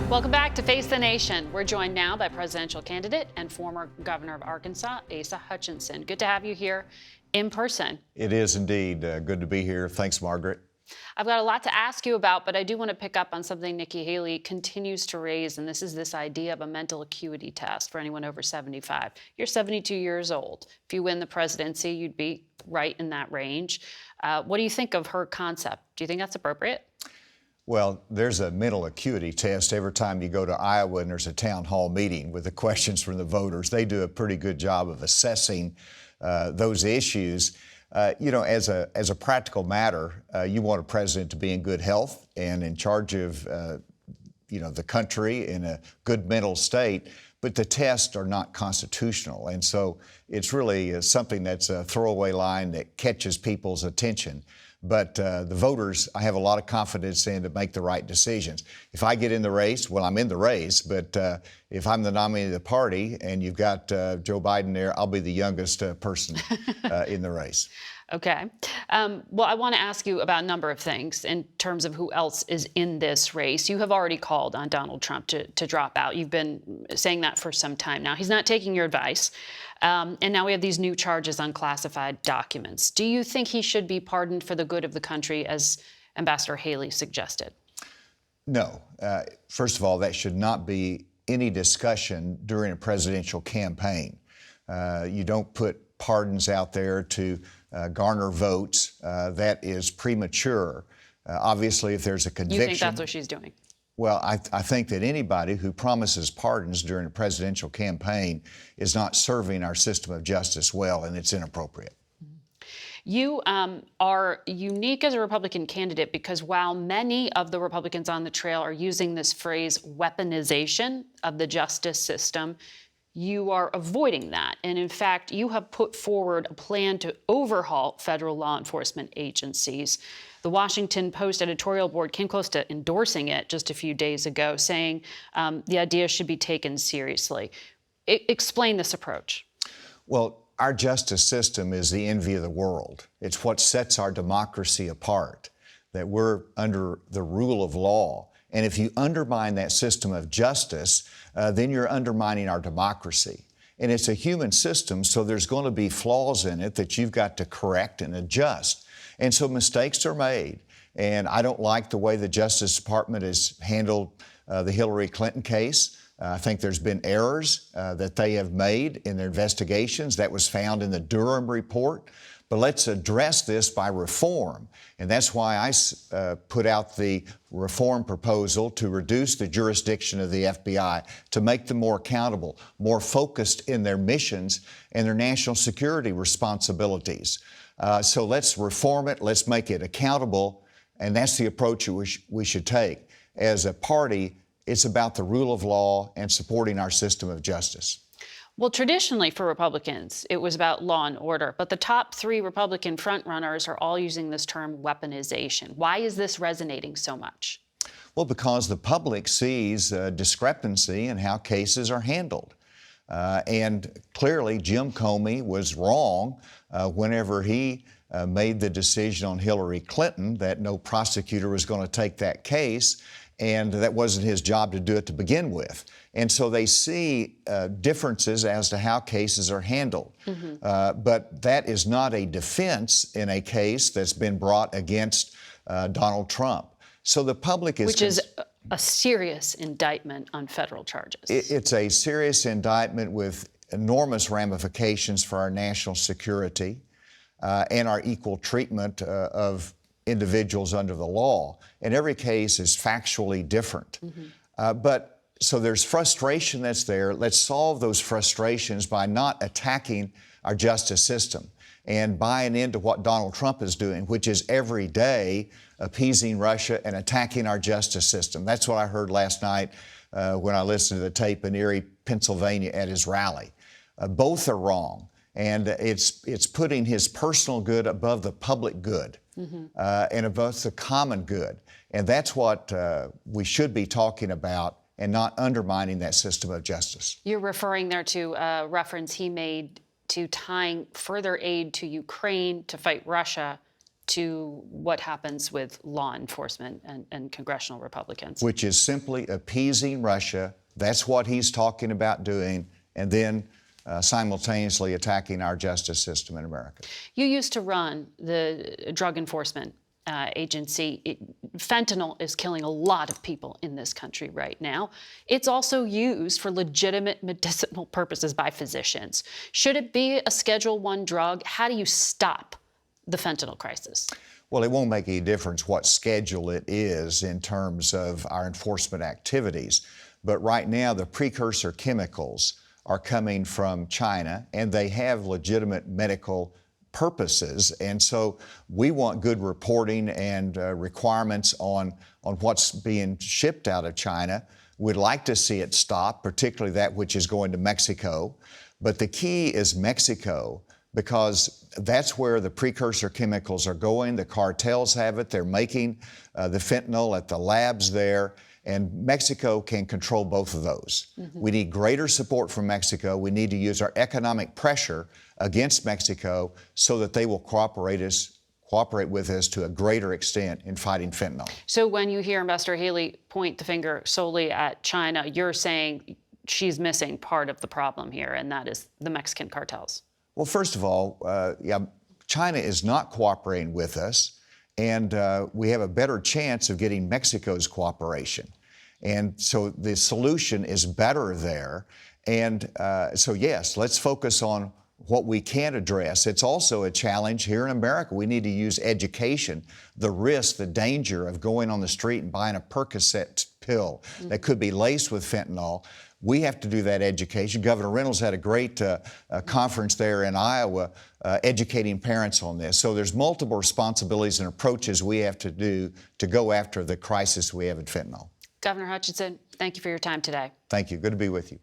Welcome back to Face the Nation. We're joined now by presidential candidate and former governor of Arkansas, Asa Hutchinson. Good to have you here in person. It is indeed good to be here. Thanks, Margaret. I've got a lot to ask you about, but I do want to pick up on something Nikki Haley continues to raise, and this is this idea of a mental acuity test for anyone over 75. You're 72 years old. If you win the presidency, you'd be right in that range. What do you think of her concept? Do you think that's appropriate? Well, there's a mental acuity test every time you go to Iowa and there's a town hall meeting with the questions from the voters. They do a pretty good job of assessing those issues. As a practical matter, you want a president to be in good health and in charge of, the country in a good mental state. But the tests are not constitutional. And so it's really something that's a throwaway line that catches people's attention. But the voters, I have a lot of confidence in to make the right decisions. If I get in the race, well, I'm in the race. But if I'm the nominee of the party and you've got Joe Biden there, I'll be the youngest person in the race. Okay. Well, I want to ask you about a number of things in terms of who else is in this race. You have already called on Donald Trump to drop out. You've been saying that for some time now. He's not taking your advice. And now we have these new charges on classified documents. Do you think he should be pardoned for the good of the country, as Ambassador Haley suggested? No. First of all, that should not be any discussion during a presidential campaign. You don't put pardons out there to garner votes. That is premature. Obviously, if there's a conviction... You think that's what she's doing? Well, I think that anybody who promises pardons during a presidential campaign is not serving our system of justice well, and it's inappropriate. You are unique as a Republican candidate because while many of the Republicans on the trail are using this phrase weaponization of the justice system, you are avoiding that. And in fact, you have put forward a plan to overhaul federal law enforcement agencies. The Washington Post editorial board came close to endorsing it just a few days ago, saying the idea should be taken seriously. Explain this approach. Well, our justice system is the envy of the world. It's what sets our democracy apart, that we're under the rule of law. And if you undermine that system of justice, then you're undermining our democracy. And it's a human system, so there's going to be flaws in it that you've got to correct and adjust. And so mistakes are made. And I don't like the way the Justice Department has handled the Hillary Clinton case. I think there's been errors that they have made in their investigations. That was found in the Durham report. But let's address this by reform. And that's why I put out the reform proposal to reduce the jurisdiction of the FBI, to make them more accountable, more focused in their missions and their national security responsibilities. So let's reform it, let's make it accountable, and that's the approach we should take. As a party, it's about the rule of law and supporting our system of justice. Well, traditionally for Republicans, it was about law and order, but the top three Republican frontrunners are all using this term weaponization. Why is this resonating so much? Well, because the public sees a discrepancy in how cases are handled. And clearly, Jim Comey was wrong whenever he made the decision on Hillary Clinton that no prosecutor was going to take that case, and that wasn't his job to do it to begin with. And so they see differences as to how cases are handled. Mm-hmm. But that is not a defense in a case that's been brought against Donald Trump. So the public is... Which is a serious indictment on federal charges. It's a serious indictment with enormous ramifications for our national security and our equal treatment of individuals under the law. And every case is factually different. Mm-hmm. So there's frustration that's there. Let's solve those frustrations by not attacking our justice system and buying into what Donald Trump is doing, which is every day appeasing Russia and attacking our justice system. That's what I heard last night when I listened to the tape in Erie, Pennsylvania at his rally. Both are wrong, and it's putting his personal good above the public good. Mm-hmm. And above the common good. And that's what we should be talking about, and not undermining that system of justice. You're referring there to a reference he made to tying further aid to Ukraine to fight Russia to what happens with law enforcement and congressional Republicans. Which is simply appeasing Russia. That's what he's talking about doing, and then simultaneously attacking our justice system in America. You used to run the Drug Enforcement Agency. Fentanyl is killing a lot of people in this country right now. It's also used for legitimate medicinal purposes by physicians. Should it be a Schedule I drug? How do you stop the fentanyl crisis? Well, it won't make any difference what schedule it is in terms of our enforcement activities. But right now, the precursor chemicals are coming from China, and they have legitimate medical purposes. And so we want good reporting and requirements on what's being shipped out of China. We'd like to see it stop, particularly that which is going to Mexico. But the key is Mexico, because that's where the precursor chemicals are going. The cartels have it. They're making the fentanyl at the labs there. And Mexico can control both of those. Mm-hmm. We need greater support from Mexico. We need to use our economic pressure against Mexico so that they will cooperate with us to a greater extent in fighting fentanyl. So when you hear Ambassador Haley point the finger solely at China, you're saying she's missing part of the problem here, and that is the Mexican cartels. Well, first of all, China is not cooperating with us. And we have a better chance of getting Mexico's cooperation. And so the solution is better there. And so, yes, let's focus on what we can address. It's also a challenge here in America. We need to use education, the risk, the danger of going on the street and buying a Percocet pill that could be laced with fentanyl. We have to do that education. Governor Reynolds had a great conference there in Iowa educating parents on this. So there's multiple responsibilities and approaches we have to do to go after the crisis we have in fentanyl. Governor Hutchinson, thank you for your time today. Thank you. Good to be with you.